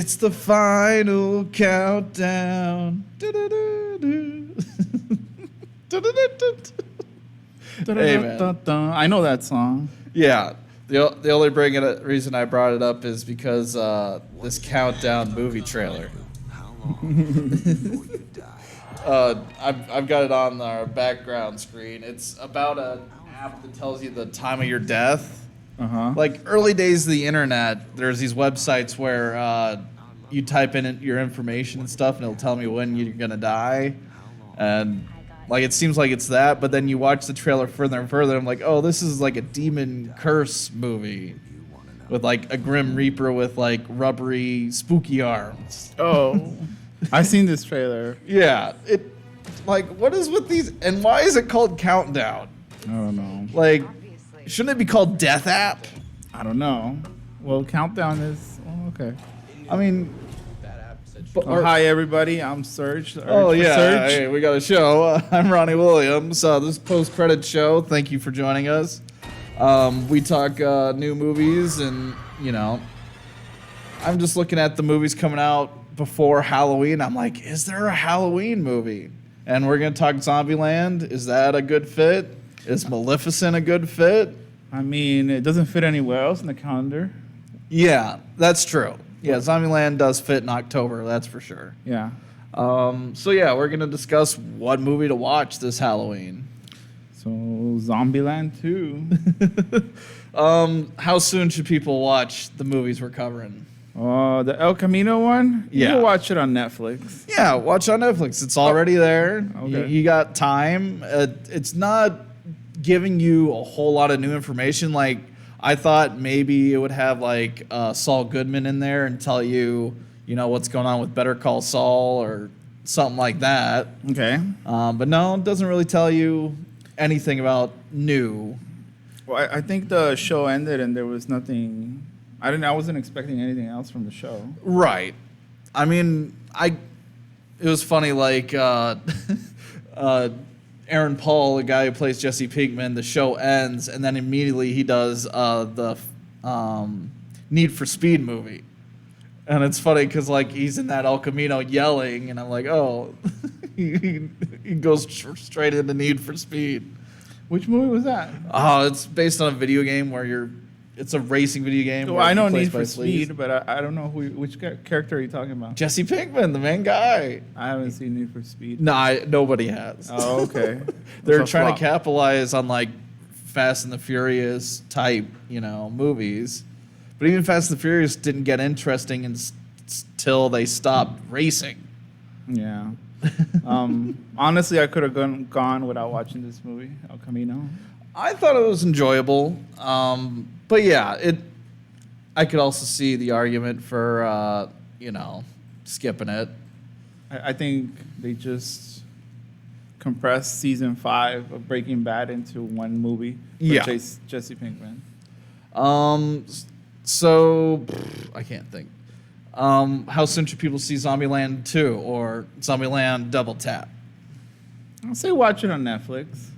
It's the final countdown. Hey, man. I know that song. Yeah. The only reason I brought it up is because this countdown movie trailer. I've got it on our background screen. It's about an app that tells you the time of your death. Uh-huh. Like early days of the internet, there's these websites where you type in your information and stuff, and it'll tell me when you're gonna die. And like it seems like it's that, but then you watch the trailer further and further. I'm like, oh, this is like a demon curse movie with like a grim reaper with like rubbery spooky arms. Oh, I've seen this trailer. Yeah, like what is with these, and why is it called Countdown? I don't know. Like, shouldn't it be called Death App? I don't know. Well, Countdown is okay. I mean, hi everybody, I'm Serge. Oh yeah, Serge. hey, we got a show. I'm Ronnie Williams. This is post-credit show. Thank you for joining us. We talk new movies, and I'm just looking at the movies coming out before Halloween. I'm like, is there a Halloween movie? And we're gonna talk Zombieland. Is that a good fit? Is Maleficent a good fit? I mean, it doesn't fit anywhere else in the calendar. Yeah, that's true. Yeah, Zombieland does fit in October, that's for sure. Yeah. So yeah, we're gonna discuss what movie to watch this Halloween. So Zombieland 2. How soon should people watch the movies we're covering? The El Camino one? Yeah. You can watch it on Netflix. Yeah, watch on Netflix. It's already there. Okay. You got time. It's not giving you a whole lot of new information. Like, I thought maybe it would have like Saul Goodman in there and tell you, what's going on with Better Call Saul or something like that. Okay. But no, it doesn't really tell you anything about new. Well, I think the show ended and there was nothing. I wasn't expecting anything else from the show. Right. I mean, it was funny, like, Aaron Paul, the guy who plays Jesse Pinkman, the show ends, and then immediately he does the Need for Speed movie. And it's funny because, like, he's in that El Camino yelling, and I'm like, oh, he goes straight into Need for Speed. Which movie was that? Oh, it's based on a video game where it's a racing video game. Well, I know Need for Speed, but I don't know which character are you talking about? Jesse Pinkman, the main guy. I haven't seen Need for Speed. No, nobody has. Oh, okay. They're trying to capitalize on like Fast and the Furious type, movies. But even Fast and the Furious didn't get interesting until they stopped racing. Yeah. Honestly, I could have gone without watching this movie, El Camino. I thought it was enjoyable. But yeah, I could also see the argument for, skipping it. I think they just compressed season 5 of Breaking Bad into one movie with Jesse Pinkman. So I can't think. How soon should people see Zombieland 2 or Zombieland Double Tap? I'll say watch it on Netflix.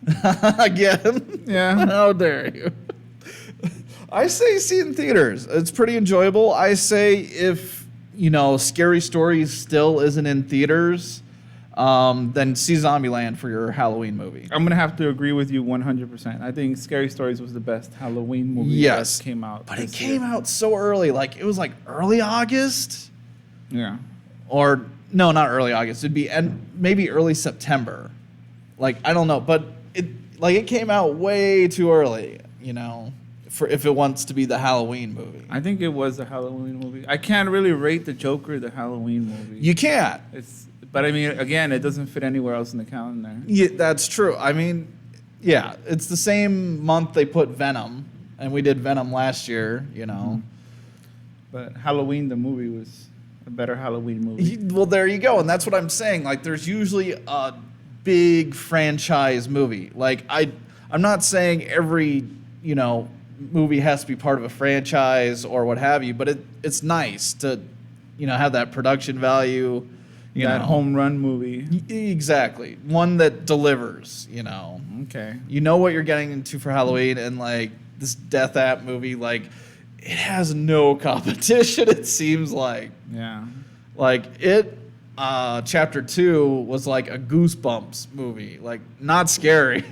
Again? Yeah. How dare you? I say see it in theaters. It's pretty enjoyable. I say if, Scary Stories still isn't in theaters, then see Zombieland for your Halloween movie. I'm going to have to agree with you 100%. I think Scary Stories was the best Halloween movie that came out. But it came out so early. Like, it was like early August? Yeah. Or, no, not early August. It'd be maybe early September. Like, I don't know. But it came out way too early, for if it wants to be the Halloween movie. I think it was a Halloween movie. I can't really rate The Joker the Halloween movie. You can't. But I mean, again, it doesn't fit anywhere else in the calendar. Yeah, that's true. I mean, yeah, it's the same month they put Venom, and we did Venom last year, But Halloween, the movie, was a better Halloween movie. Well, there you go, and that's what I'm saying. Like, there's usually a big franchise movie. Like, I'm not saying every, movie has to be part of a franchise or what have you, but it's nice to, have that production value. That home run movie. Exactly. One that delivers, Okay. You know what you're getting into for Halloween, and like this Death App movie, like it has no competition. It seems like. Yeah. Like it. Chapter 2 was like a Goosebumps movie. Like not scary.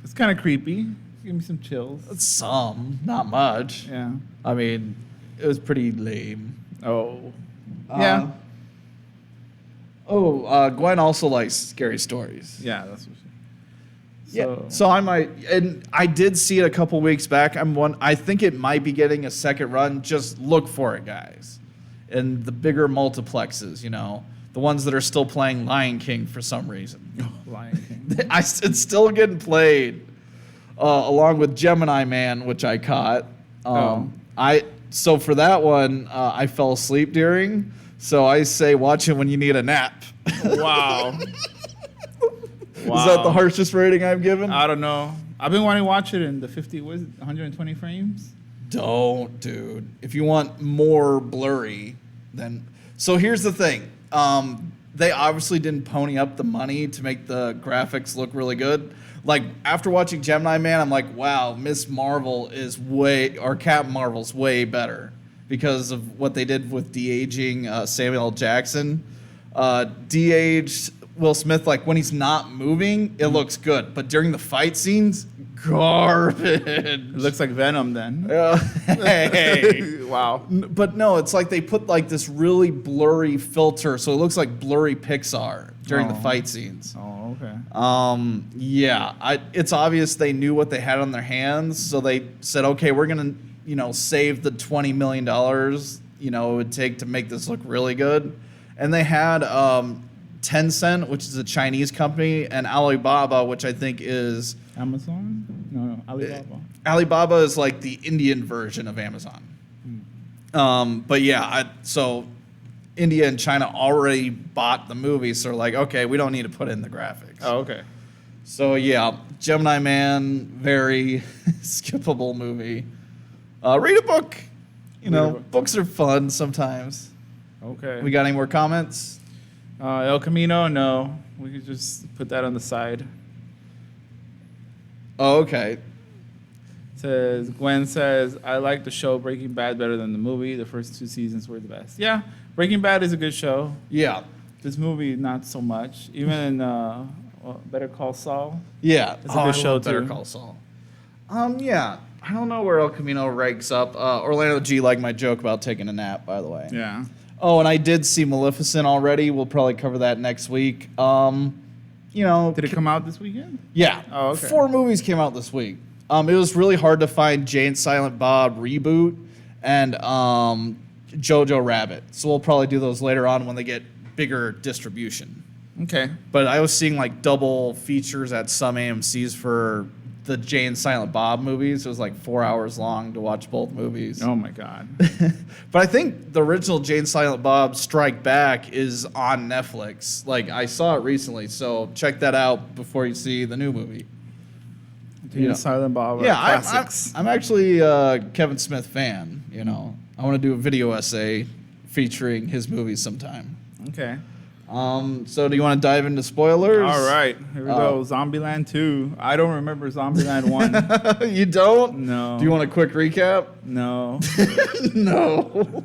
It's kind of creepy. Give me some chills. Some, not much. Yeah. I mean, it was pretty lame. Oh. Yeah. Gwen also likes scary stories. Yeah, that's what she. Yeah. So I might, and I did see it a couple weeks back. I think it might be getting a second run. Just look for it, guys. And the bigger multiplexes, the ones that are still playing Lion King for some reason. Lion King. It's still getting played, along with Gemini Man, which I caught. So for that one, I fell asleep during. So I say watch it when you need a nap. Wow. Is that the harshest rating I've given? I don't know. I've been wanting to watch it in the 120 frames. Don't, dude. If you want more blurry, then... So here's the thing. They obviously didn't pony up the money to make the graphics look really good. Like, after watching Gemini Man, I'm like, wow, Miss Marvel or Captain Marvel's way better because of what they did with de-aging Samuel L. Jackson. De-aged Will Smith, like, when he's not moving, it looks good. But during the fight scenes, garbage. It looks like Venom then. Hey. Wow. But no, it's like they put, like, this really blurry filter, so it looks like blurry Pixar during the fight scenes. Oh, okay. Yeah, it's obvious they knew what they had on their hands, so they said, okay, we're gonna, save the $20 million, it would take to make this look really good, and they had Tencent, which is a Chinese company, and Alibaba, which I think is Amazon. No, Alibaba. Alibaba is like the Indian version of Amazon. But yeah, so India and China already bought the movie, so they're like, okay, we don't need to put in the graphics. Oh, okay. So yeah, Gemini Man, very skippable movie. Read a book. Books are fun sometimes. Okay. We got any more comments? El Camino, no. We could just put that on the side. Oh, okay. Gwen says, I like the show Breaking Bad better than the movie. The first 2 seasons were the best. Yeah, Breaking Bad is a good show. Yeah. This movie, not so much. Even Better Call Saul. Yeah. It's a good show, too. Better Call Saul. Yeah. I don't know where El Camino ranks up. Orlando G liked my joke about taking a nap, by the way. Yeah. Oh, and I did see Maleficent already. We'll probably cover that next week. Did it come out this weekend? Yeah. Oh, okay. 4 movies came out this week. It was really hard to find Jay and Silent Bob reboot and Jojo Rabbit. So we'll probably do those later on when they get bigger distribution. Okay. But I was seeing like double features at some AMCs for the Jay and Silent Bob movies. It was like 4 hours long to watch both movies. Oh my God. But I think the original Jay and Silent Bob Strike Back is on Netflix. Like I saw it recently, so check that out before you see the new movie. Jay and Silent Bob. Yeah, classics. I'm actually a Kevin Smith fan. I want to do a video essay featuring his movies sometime. Okay. So do you want to dive into spoilers? All right, here we go. Zombieland 2. I don't remember Zombieland 1. You don't? No. Do you want a quick recap? No. No.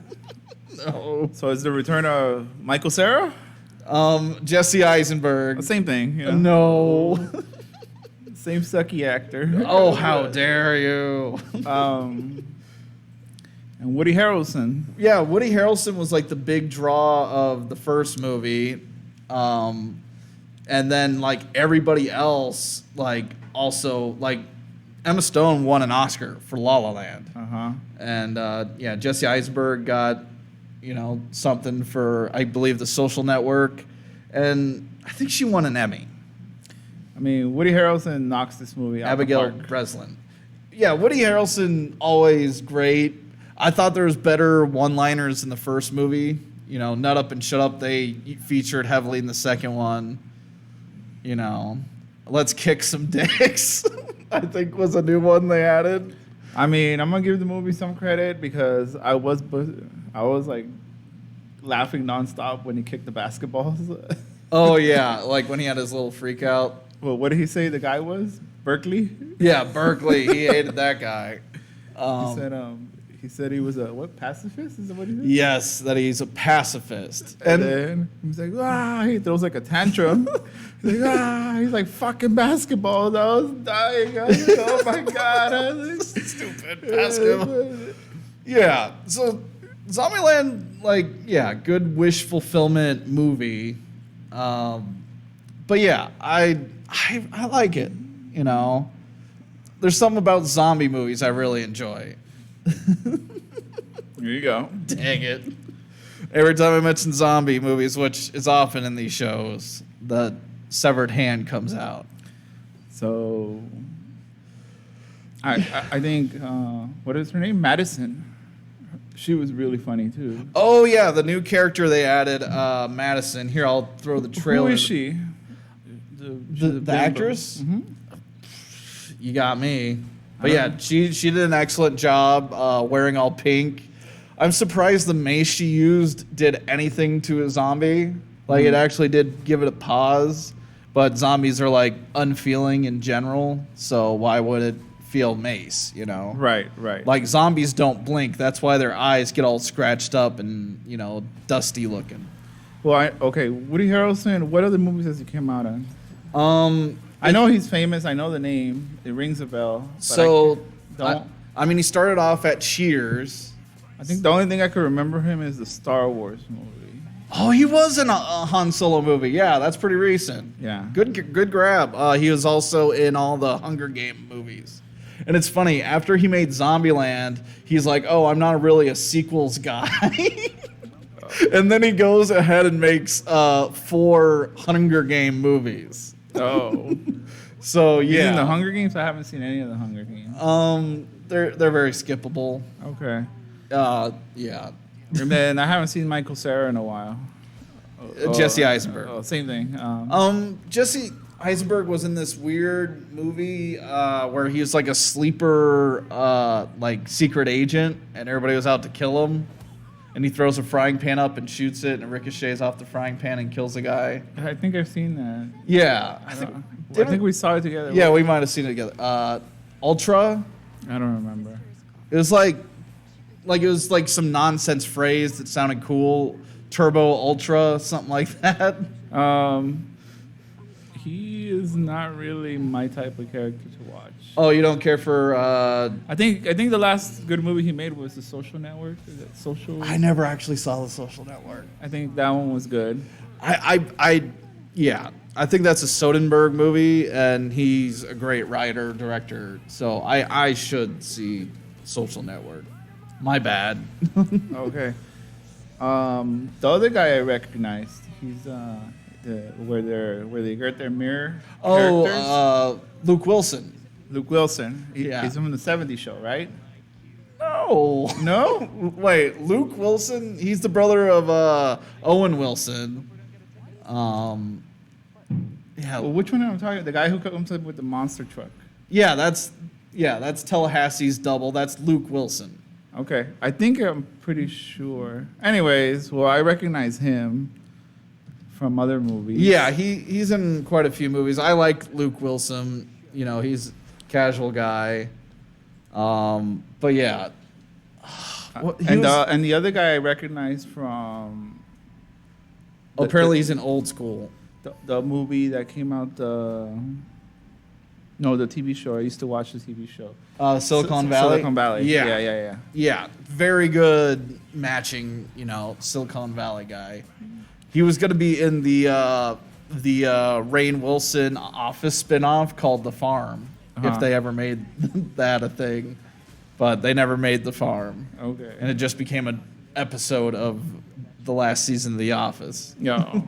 No. So it's the return of Michael Cera? Jesse Eisenberg. Same thing. No. Same sucky actor. Oh, how dare you. And Woody Harrelson. Yeah, Woody Harrelson was like the big draw of the first movie. And then like everybody else, like also like Emma Stone won an Oscar for La La Land. Uh-huh. And Jesse Eisenberg got, something for, I believe, The Social Network. And I think she won an Emmy. I mean, Woody Harrelson knocks this movie out Abigail the park. Breslin. Yeah, Woody Harrelson, always great. I thought there was better one-liners in the first movie. Nut Up and Shut Up, they featured heavily in the second one. Let's Kick Some Dicks, I think was a new one they added. I mean, I'm going to give the movie some credit because I was like laughing nonstop when he kicked the basketballs. Oh, yeah, like when he had his little freak out. Well, what did he say the guy was? Berkeley? Yeah, Berkeley. He hated that guy. He said he was a pacifist? Is that what he said? Yes, that he's a pacifist. And then he's like, he throws like a tantrum. He's like, fucking basketball. I was dying. I was like, oh my God. I was like, stupid basketball. Yeah, so Zombieland, good wish fulfillment movie. But yeah, I like it, you know. There's something about zombie movies I really enjoy. Here you go. Dang it. Every time I mention zombie movies, which is often in these shows, the severed hand comes out. So, I think, what is her name? Madison. She was really funny, too. Oh, yeah, the new character they added, Madison. Here, I'll throw the trailer. Who is she? The actress? Mm-hmm. You got me. But yeah, she did an excellent job wearing all pink. I'm surprised the mace she used did anything to a zombie. Like, it actually did give it a pause. But zombies are, like, unfeeling in general. So why would it feel mace, you know? Right. Like, zombies don't blink. That's why their eyes get all scratched up and, you know, dusty looking. Well, Woody Harrelson, what other movies has he come out on? I know he's famous. I know the name. It rings a bell. So, I mean, he started off at Cheers. I think the only thing I could remember him is the Star Wars movie. Oh, he was in a Han Solo movie. Yeah, that's pretty recent. Yeah. Good grab. He was also in all the Hunger Game movies. And it's funny, after he made Zombieland, he's like, oh, I'm not really a sequels guy. And then he goes ahead and makes 4 Hunger Game movies. Oh. So, yeah. He's in the Hunger Games? I haven't seen any of the Hunger Games. They're very skippable. Okay. Yeah. And then I haven't seen Michael Cera in a while. Jesse Eisenberg. Same thing. Jesse Eisenberg was in this weird movie where he was like a sleeper, like secret agent, and everybody was out to kill him. And he throws a frying pan up and shoots it, and it ricochets off the frying pan and kills a guy. I think I've seen that. Yeah, I think we saw it together. Yeah, we might have seen it together. Ultra. I don't remember. It was like it was like some nonsense phrase that sounded cool. Turbo Ultra, something like that. He is not really my type of character to watch. Oh, you don't care for? I think the last good movie he made was The Social Network. Is it Social? I never actually saw The Social Network. I think that one was good. Yeah. I think that's a Soderbergh movie, and he's a great writer, director. So I should see Social Network. My bad. Okay. The other guy I recognized, he's where they get their mirror. Oh, Luke Wilson. Luke Wilson. Yeah. He's from the '70s show, right? No. Wait, Luke Wilson? He's the brother of Owen Wilson. Yeah. Well, which one am I talking about? The guy who comes up with the monster truck. Yeah, that's Tallahassee's double. That's Luke Wilson. Okay. I think I'm pretty sure. Anyways, well, I recognize him from other movies. Yeah, he's in quite a few movies. I like Luke Wilson. You know, he's a casual guy. But yeah. And the other guy I recognize from... apparently he's in Old School. The movie that came out... No, the TV show. I used to watch the TV show. Silicon Valley? Silicon Valley. Yeah. Yeah, very good matching, you know, Silicon Valley guy. He was going to be in the Rainn Wilson Office spinoff called The Farm, if they ever made that a thing. But they never made The Farm. Okay. And it just became an episode of the last season of The Office. Yeah.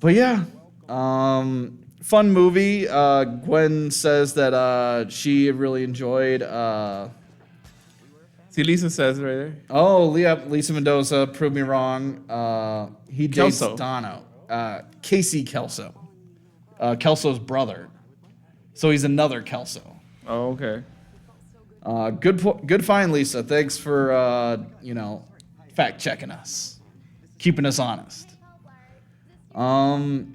But yeah, fun movie. Gwen says that she really enjoyed. See, Lisa says right there. Oh, Lisa Mendoza proved me wrong. He dates Kelso. Dono. Casey Kelso. Kelso's brother. So he's another Kelso. Oh, okay. Good find, Lisa. Thanks for fact checking us, keeping us honest. Mm-hmm.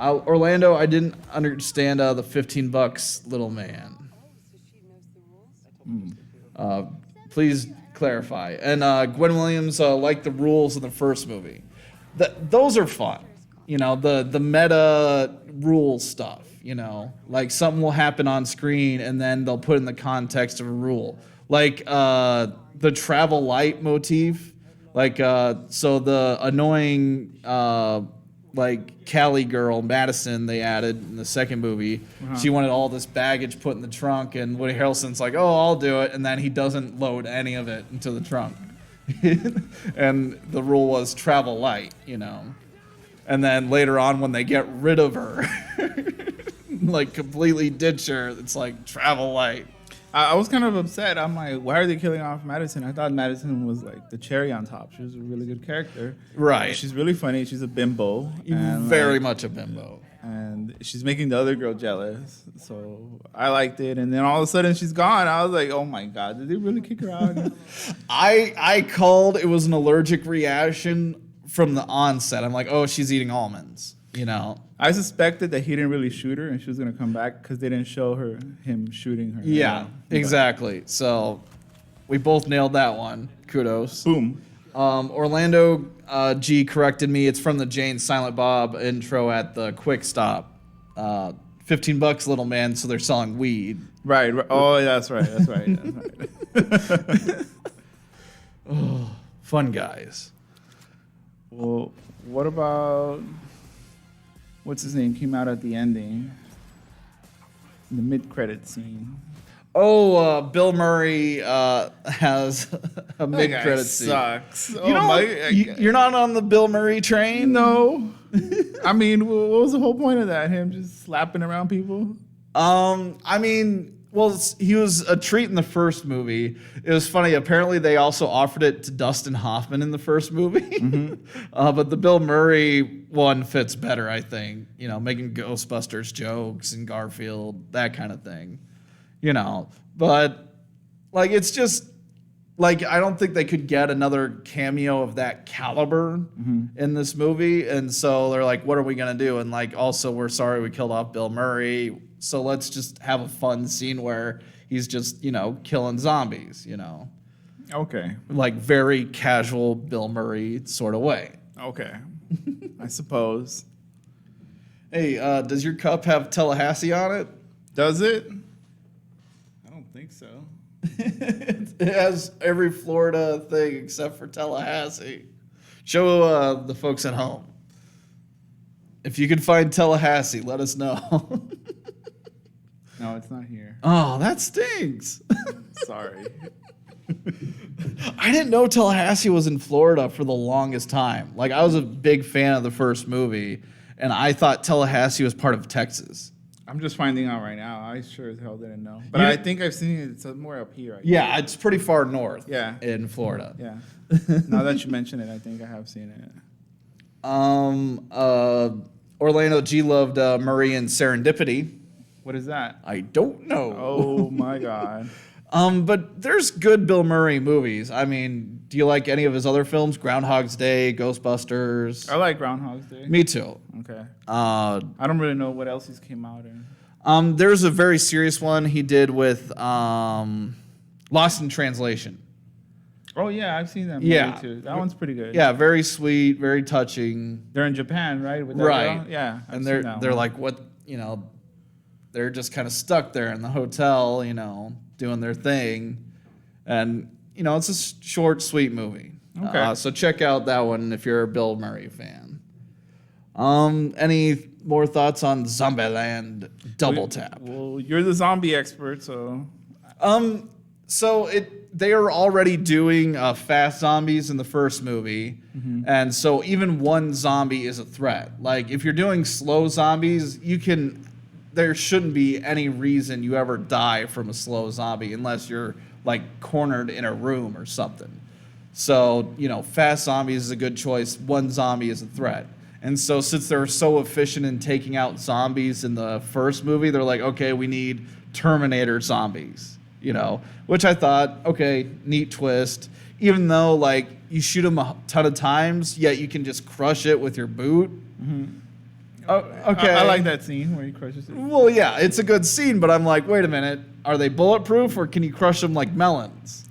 Orlando, I didn't understand the $15 little man. Please clarify. And Gwen Williams liked the rules in the first movie. Those are fun. You know, the meta rule stuff, you know. Like something will happen on screen and then they'll put in the context of a rule. Like the travel light motif. Like, so the annoying, like, Cali girl, Madison, they added in the second movie. She wanted all this baggage put in the trunk, and Woody Harrelson's like, oh, I'll do it. And then he doesn't load any of it into the trunk. And the rule was travel light, you know. And then later on, when they get rid of her, like, completely ditch her, it's like travel light. I was kind of upset. I'm like, why are they killing off Madison? I thought Madison was like the cherry on top. She was a really good character. Right. She's really funny. She's a bimbo. And very much a bimbo. And she's making the other girl jealous. So I liked it. And then all of a sudden she's gone. I was like, oh my God, did they really kick her out? I called it was an allergic reaction from the onset. I'm like, oh, she's eating almonds. You know, I suspected that he didn't really shoot her and she was going to come back because they didn't show him shooting her. Yeah, exactly. So we both nailed that one. Kudos. Boom. Orlando G corrected me. It's from the Jane Silent Bob intro at the Quick Stop. $15, little man. So they're selling weed. Right. Oh, that's right. That's right. That's right. Oh, fun guys. Well, what about... What's his name? Came out at the ending. The mid-credit scene. Oh, Bill Murray has a mid-credit scene. Sucks. You're not on the Bill Murray train? No. I mean, what was the whole point of that? Him just slapping around people? I mean, well, he was a treat in the first movie. It was funny. Apparently, they also offered it to Dustin Hoffman in the first movie. Mm-hmm. But the Bill Murray one fits better, I think. You know, making Ghostbusters jokes and Garfield, that kind of thing. You know, but like it's just like I don't think they could get another cameo of that caliber in this movie, and so they're like, "What are we gonna do?" And like, also, we're sorry we killed off Bill Murray, so let's just have a fun scene where he's just killing zombies, Okay. like very casual Bill Murray sort of way. Okay. I suppose. Hey, does your cup have Tallahassee on it? Does it? I don't think so. It has every Florida thing except for Tallahassee. Show the folks at home. If you can find Tallahassee, let us know. No, it's not here. Oh, that stinks. Sorry. I didn't know Tallahassee was in Florida for the longest time. Like, I was a big fan of the first movie, and I thought Tallahassee was part of Texas. I'm just finding out right now. I sure as hell didn't know. But I think I've seen it somewhere up here. Yeah, it's pretty far north. Yeah. In Florida. Yeah. Now that you mention it, I think I have seen it. Orlando G loved Murray and Serendipity. What is that? I don't know. Oh my God. But there's good Bill Murray movies. I mean, do you like any of his other films? Groundhog's Day, Ghostbusters? I like Groundhog's Day. Me too. Okay. I don't really know what else he's came out in. There's a very serious one he did with Lost in Translation. Oh yeah, I've seen that movie too. That one's pretty good. Yeah, very sweet, very touching. They're in Japan, right? With that right. girl? Yeah. And they're like, what, they're just kind of stuck there in the hotel, doing their thing. And, it's a short, sweet movie. Okay. So check out that one if you're a Bill Murray fan. Any more thoughts on Zombieland Double Tap? Well, you're the zombie expert, so. They are already doing fast zombies in the first movie. Mm-hmm. And so even one zombie is a threat. Like, if you're doing slow zombies, there shouldn't be any reason you ever die from a slow zombie unless you're like cornered in a room or something. So, fast zombies is a good choice. One zombie is a threat. And so since they're so efficient in taking out zombies in the first movie, they're like, okay, we need Terminator zombies, which I thought, okay, neat twist. Even though like you shoot them a ton of times, yet you can just crush it with your boot. Mm-hmm. Oh, okay. I like that scene where he crushes it. Well, yeah, it's a good scene, but I'm like, wait a minute. Are they bulletproof or can you crush them like melons?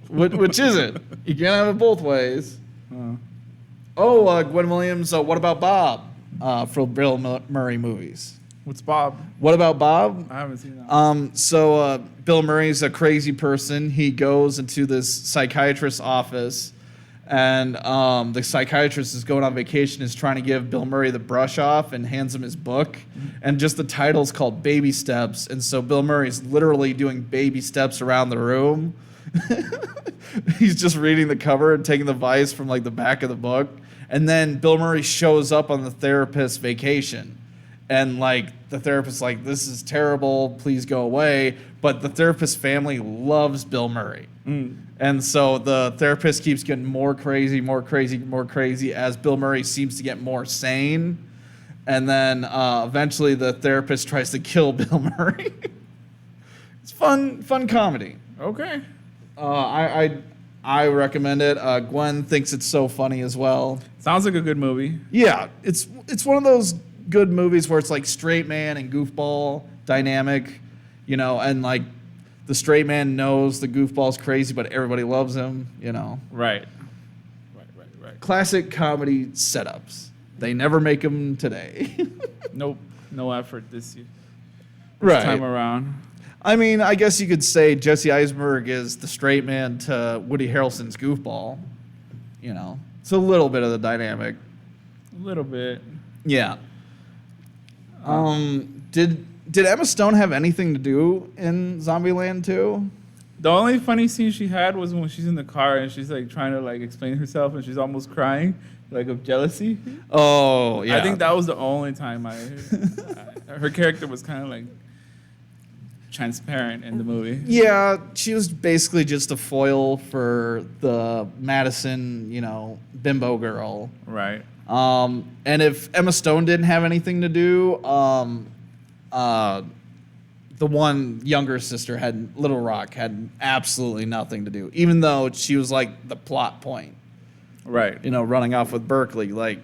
Which is it? You can't have it both ways. Gwen Williams, What About Bob? For Bill Murray movies. What's Bob? What About Bob? I haven't seen that. Bill Murray's a crazy person. He goes into this psychiatrist's office, and the psychiatrist is going on vacation, is trying to give Bill Murray the brush off, and hands him his book. And just the title's called Baby Steps. And so Bill Murray's literally doing baby steps around the room. He's just reading the cover and taking the advice from like the back of the book. And then Bill Murray shows up on the therapist's vacation. And like the therapist's like, this is terrible, please go away. But the therapist's family loves Bill Murray. And so the therapist keeps getting more crazy as Bill Murray seems to get more sane. And then eventually the therapist tries to kill Bill Murray. It's fun comedy. Okay. I recommend it. Gwen thinks it's so funny as well. Sounds like a good movie. Yeah, it's one of those good movies where it's like straight man and goofball dynamic, and like the straight man knows the goofball's crazy, but everybody loves him, Right. Classic comedy setups. They never make them today. Nope. No effort this Right. time around. I mean, I guess you could say Jesse Eisenberg is the straight man to Woody Harrelson's goofball. It's a little bit of the dynamic. A little bit. Yeah. Did Emma Stone have anything to do in Zombieland 2? The only funny scene she had was when she's in the car and she's like trying to like explain herself and she's almost crying, like of jealousy. Oh, yeah. I think that was the only time her character was kind of like transparent in the movie. Yeah, she was basically just a foil for the Madison, bimbo girl. Right. And if Emma Stone didn't have anything to do, the one younger sister Little Rock had absolutely nothing to do, even though she was like the plot point. Right. Running off with Berkeley, like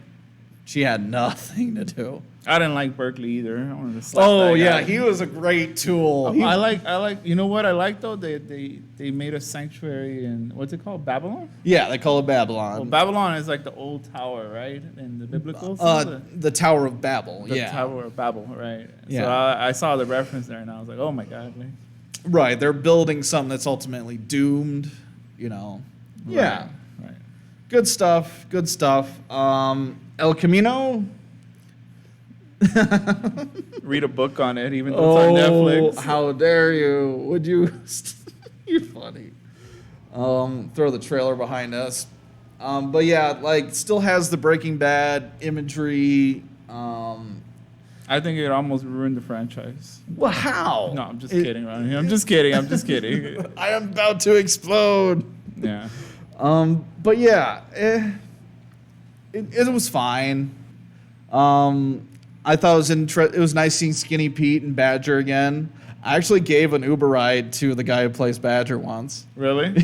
she had nothing to do. I didn't like Berkeley either. I wanted to slap Oh that yeah, guy. he was a great tool. I like. You know what I like though? They made a sanctuary in what's it called? Babylon. Yeah, they call it Babylon. Well, Babylon is like the old tower, right? In the biblical. The Tower of Babel. The yeah. Tower of Babel, right? Yeah. So I saw the reference there, and I was like, oh my god. Like, Right, they're building something that's ultimately doomed. Yeah. Right. Good stuff. El Camino. Read a book on it, even though it's on Netflix. How dare you? Would you? You're funny. Throw the trailer behind us. But yeah, like still has the Breaking Bad imagery. I think it almost ruined the franchise. Well, how? No, I'm just kidding, Ronnie. I'm just kidding. I am about to explode. Yeah. But yeah, it was fine. I thought it was nice seeing Skinny Pete and Badger again. I actually gave an Uber ride to the guy who plays Badger once. Really?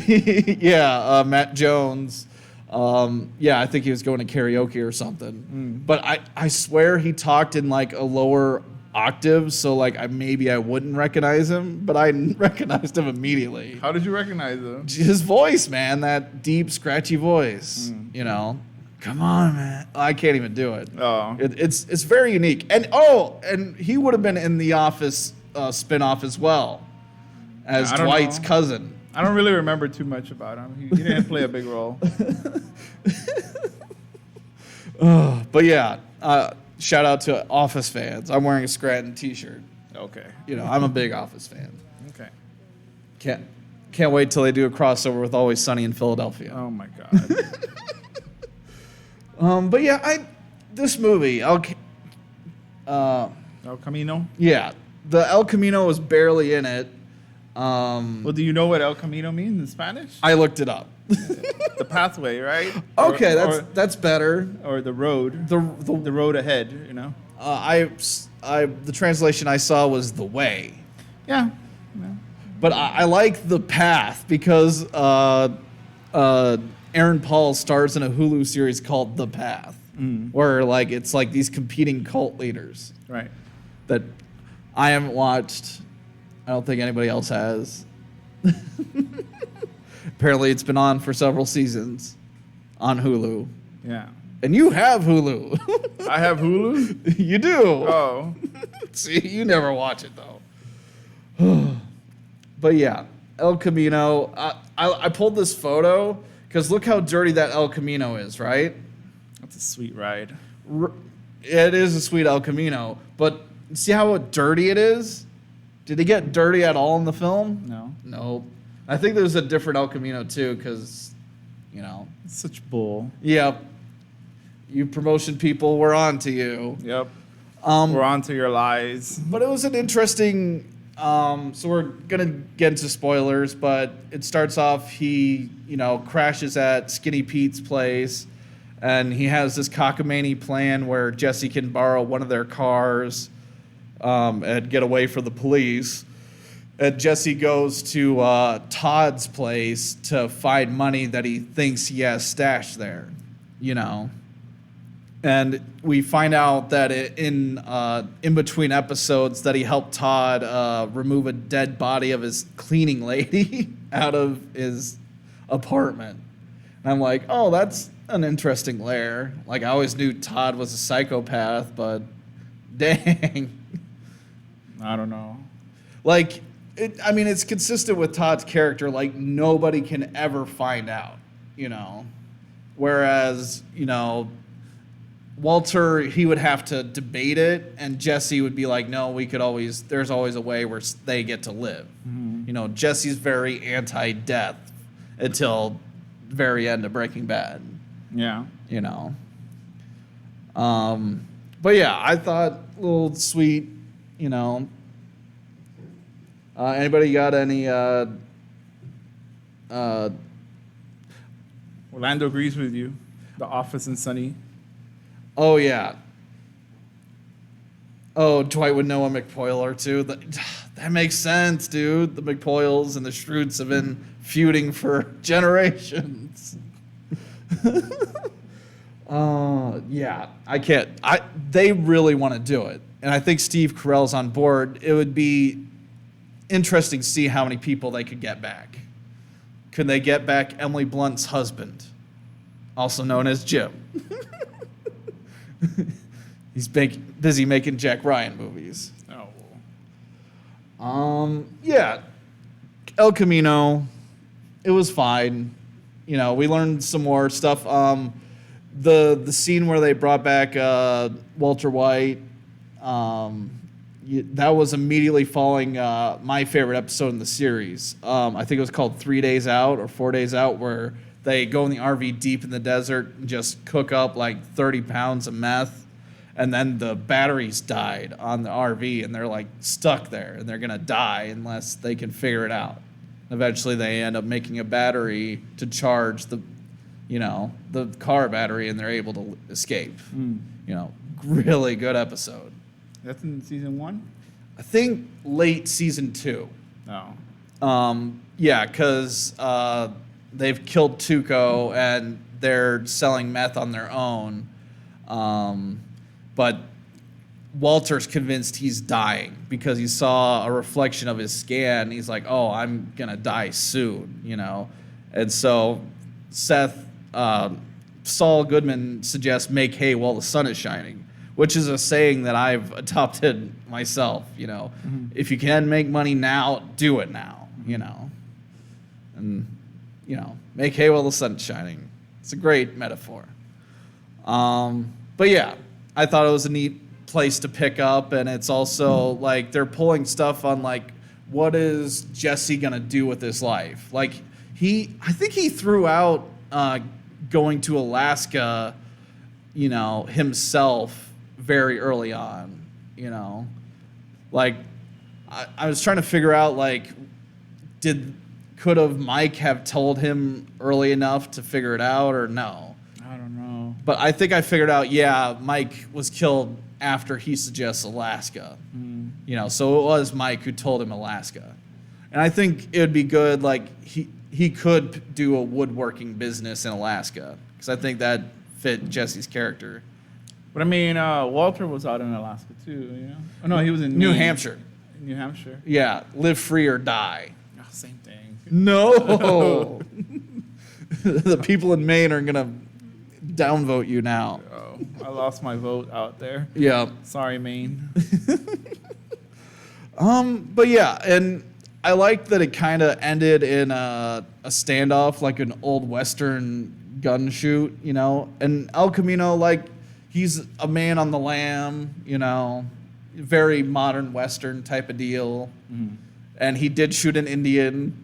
Yeah, Matt Jones. I think he was going to karaoke or something. But I swear he talked in like a lower octave, so like I wouldn't recognize him, but I recognized him immediately. How did you recognize him? His voice, man, that deep, scratchy voice. Come on, man. I can't even do it. Oh. It's very unique. And he would have been in The Office spinoff as well as Dwight's cousin. I don't really remember too much about him. He didn't play a big role. But yeah, shout out to Office fans. I'm wearing a Scranton t-shirt. Okay. I'm a big Office fan. Okay. Can't wait till they do a crossover with Always Sunny in Philadelphia. Oh my god. But yeah, this movie, El Camino? Yeah, the El Camino was barely in it. Well, do you know what El Camino means in Spanish? I looked it up. The pathway, right? Okay, that's better. Or the road. The road ahead, The translation I saw was the way. Yeah. But I like the path because Aaron Paul stars in a Hulu series called The Path. where like it's like these competing cult leaders. Right. That I haven't watched. I don't think anybody else has. Apparently, it's been on for several seasons on Hulu. Yeah. And you have Hulu. I have Hulu? You do. Oh. See, you never watch it, though. But yeah, El Camino. I pulled this photo because look how dirty that El Camino is, right? That's a sweet ride. It is a sweet El Camino, but see how dirty it is? Did it get dirty at all in the film? No. No. I think there's a different El Camino, too, because, you know. It's such bull. Yep. You promotion people, we're on to you. Yep. We're on to your lies. But it was an interesting... so we're going to get into spoilers, but it starts off, he, you know, crashes at Skinny Pete's place, and he has this cockamamie plan where Jesse can borrow one of their cars and get away from the police. And Jesse goes to Todd's place to find money that he thinks he has stashed there, you know. And we find out that in between episodes that he helped Todd remove a dead body of his cleaning lady out of his apartment. And I'm like, oh, that's an interesting layer. Like, I always knew Todd was a psychopath, but dang. I don't know. Like, it's consistent with Todd's character. Like, nobody can ever find out, you know. Whereas, you know, Walter, he would have to debate it, and Jesse would be like, no, there's always a way where they get to live. Mm-hmm. You know, Jesse's very anti-death until the very end of Breaking Bad. Yeah. You know. But yeah, I thought a little sweet, you know. Anybody got any Orlando agrees with you. The Office and Sunny. Oh, yeah. Oh, Dwight with Noah McPoyler, too. That makes sense, dude. The McPoyles and the Schrutes have been feuding for generations. Yeah, I can't. They really want to do it. And I think Steve Carell's on board. It would be interesting to see how many people they could get back. Could they get back Emily Blunt's husband, also known as Jim? He's busy making Jack Ryan movies. Oh. Yeah. El Camino, it was fine. You know, we learned some more stuff. The scene where they brought back Walter White, that was immediately following my favorite episode in the series. I think it was called 3 Days Out or 4 Days Out, where they go in the RV deep in the desert and just cook up like 30 pounds of meth. And then the batteries died on the RV, and they're like stuck there, and they're going to die unless they can figure it out. Eventually, they end up making a battery to charge the car battery, and they're able to escape. You know, really good episode. That's in season 1? I think late season 2. Oh. Yeah, because they've killed Tuco, and they're selling meth on their own. But Walter's convinced he's dying because he saw a reflection of his scan. He's like, oh, I'm going to die soon, you know. And so Saul Goodman suggests make hay while the sun is shining, which is a saying that I've adopted myself, you know. Mm-hmm. If you can make money now, do it now, you know. And, you know, make hay while the sun is shining. It's a great metaphor. But yeah, I thought it was a neat place to pick up, and it's also like they're pulling stuff on like, what is Jesse gonna do with his life? Like I think he threw out going to Alaska, you know, himself very early on, you know. Like I was trying to figure out like, could have Mike have told him early enough to figure it out or no? I don't know. But I think I figured out, yeah, Mike was killed after he suggests Alaska. Mm. You know, so it was Mike who told him Alaska. And I think it would be good, like, he could do a woodworking business in Alaska. Because I think that fit Jesse's character. But I mean, Walter was out in Alaska too, you know? Oh, no, he was in New Maine. Hampshire. New Hampshire. Yeah, live free or die. Oh, same thing. No. The people in Maine are going to downvote you now. Oh, I lost my vote out there. Yeah. Sorry, Maine. But yeah, and I like that it kind of ended in a standoff, like an old Western gun shoot, you know? And El Camino, like, he's a man on the lam, you know? Very modern Western type of deal. Mm-hmm. And he did shoot an Indian.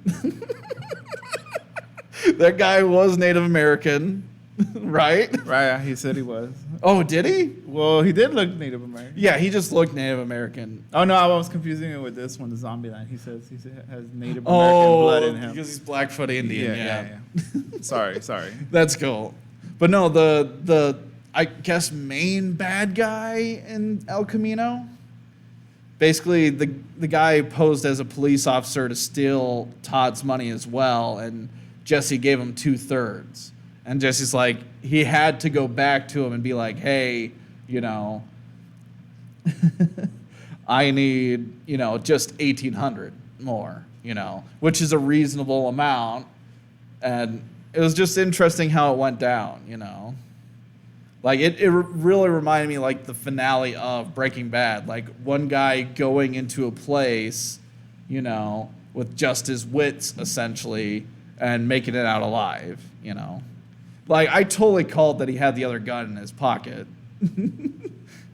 That guy was Native American, right? Right, he said he was. Oh, did he? Well, he did look Native American. Yeah, he just looked Native American. Oh, no, I was confusing it with this one, the Zombieland. He says he has Native American blood in him. Because he's Blackfoot Indian, yeah. Sorry. That's cool. But no, the I guess main bad guy in El Camino, basically the guy posed as a police officer to steal Todd's money as well, and Jesse gave him 2/3. And Jesse's like, he had to go back to him and be like, hey, you know, I need, you know, just 1,800 more, you know, which is a reasonable amount. And it was just interesting how it went down, you know. Like, it really reminded me, like, the finale of Breaking Bad. Like, one guy going into a place, you know, with just his wits, essentially, and making it out alive, you know. Like, I totally called that he had the other gun in his pocket.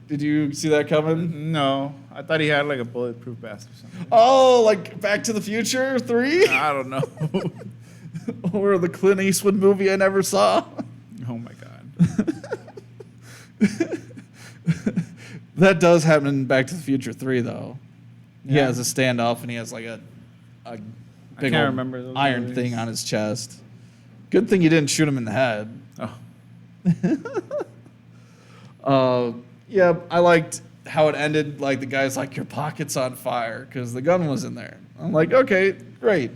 Did you see that coming? No, I thought he had like a bulletproof vest or something. Oh, like Back to the Future 3? I don't know. Or the Clint Eastwood movie I never saw? Oh my God. That does happen in Back to the Future 3, though. He Yeah. has a standoff, and he has like a big can't old remember those iron movies. thing on his chest. Good thing you didn't shoot him in the head. Oh. Yeah, I liked how it ended. Like, the guy's like, your pocket's on fire, because the gun was in there. I'm like, okay, great.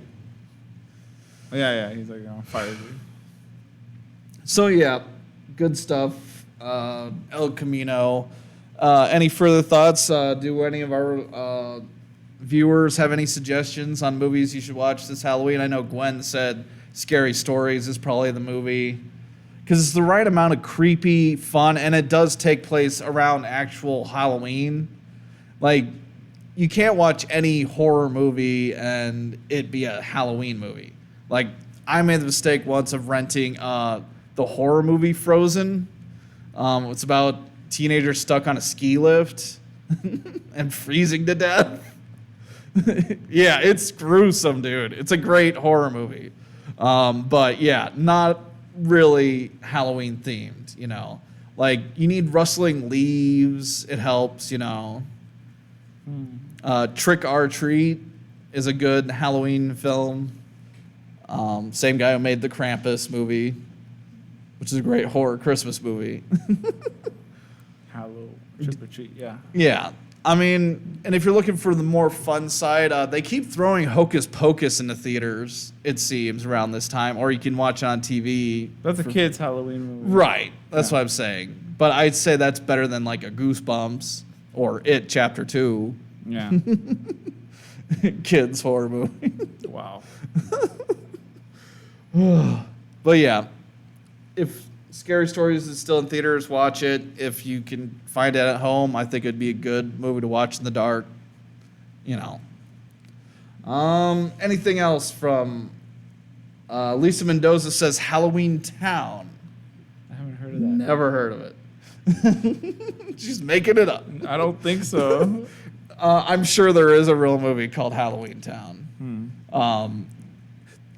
Yeah, he's like on fire. Dude. So, yeah, good stuff. El Camino. Any further thoughts? Do any of our viewers have any suggestions on movies you should watch this Halloween? I know Gwen said Scary Stories is probably the movie, because it's the right amount of creepy fun, and it does take place around actual Halloween. Like, you can't watch any horror movie and it be a Halloween movie. Like, I made the mistake once of renting the horror movie Frozen. It's about teenagers stuck on a ski lift and freezing to death. Yeah, it's gruesome, dude. It's a great horror movie. But yeah, not really Halloween themed, you know. Like, you need rustling leaves. It helps, you know. Trick or Treat is a good Halloween film. Same guy who made the Krampus movie, which is a great horror Christmas movie. Halloween, Trick or Treat, yeah. Yeah. I mean, and if you're looking for the more fun side, they keep throwing Hocus Pocus into theaters, it seems, around this time, or you can watch it on TV. That's a kid's Halloween movie. Right. That's Yeah. what I'm saying. But I'd say that's better than like a Goosebumps or It Chapter 2. Yeah. Kids horror movie. Wow. But yeah, if Scary Stories is still in theaters, watch it. If you can find it at home, I think it'd be a good movie to watch in the dark. You know. Anything else from Lisa Mendoza says Halloween Town. I haven't heard of that. Never heard of it. She's making it up. I don't think so. I'm sure there is a real movie called Halloween Town.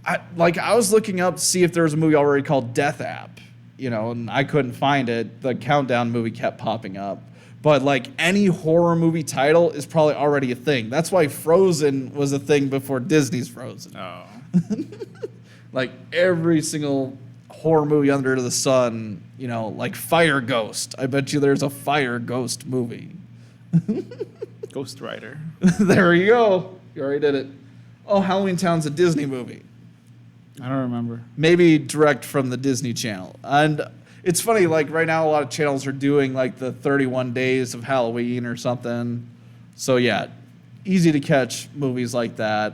I was looking up to see if there was a movie already called Death App, you know, and I couldn't find it. The Countdown movie kept popping up. But like any horror movie title is probably already a thing. That's why Frozen was a thing before Disney's Frozen. Oh. Like every single horror movie under the sun, you know, like Fire Ghost. I bet you there's a Fire Ghost movie. Ghost Rider. There you go. You already did it. Oh, Halloween Town's a Disney movie. I don't remember. Maybe direct from the Disney Channel. And It's funny, like right now, a lot of channels are doing like the 31 days of Halloween or something. So yeah, easy to catch movies like that.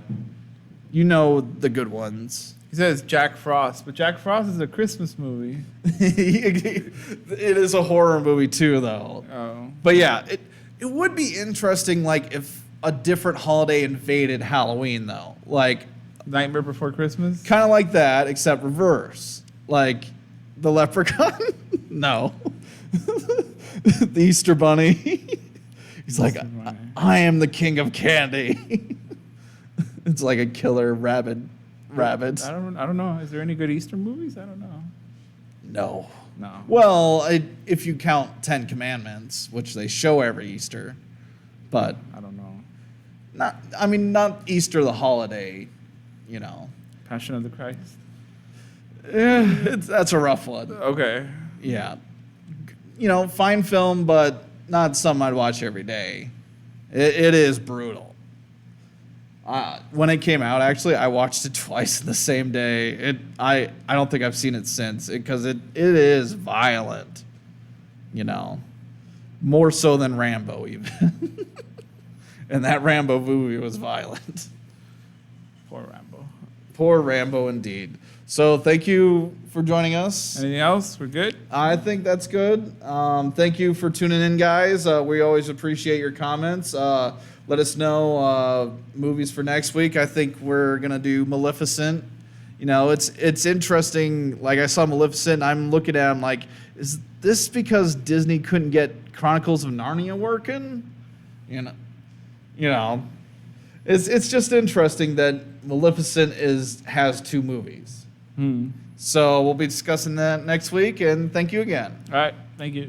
You know the good ones. He says Jack Frost, but Jack Frost is a Christmas movie. It is a horror movie too, though. Oh. But yeah, it would be interesting, like if a different holiday invaded Halloween, though, like Nightmare Before Christmas. kind of like that, except reverse. Like the Leprechaun. No. The Easter Bunny. He's like, I am the king of candy. It's like a killer rabbit. I don't know. Is there any good Easter movies? I don't know. No. Well, if you count 10 Commandments, which they show every Easter, but I don't know. Not Easter the holiday, you know. Passion of the Christ. That's a rough one. Okay. Yeah. You know, fine film, but not something I'd watch every day. It is brutal. When it came out, actually, I watched it twice in the same day. I don't think I've seen it since because it is violent, you know, more so than Rambo even. And that Rambo movie was violent. Poor Rambo. Poor Rambo indeed. So thank you for joining us. Anything else? We're good? I think that's good. Thank you for tuning in, guys. We always appreciate your comments. Let us know movies for next week. I think we're going to do Maleficent. You know, it's interesting. Like, I saw Maleficent, and I'm looking at it, I'm like, is this because Disney couldn't get Chronicles of Narnia working? You know, it's just interesting that Maleficent has 2 movies. So we'll be discussing that next week, and thank you again. All right. Thank you.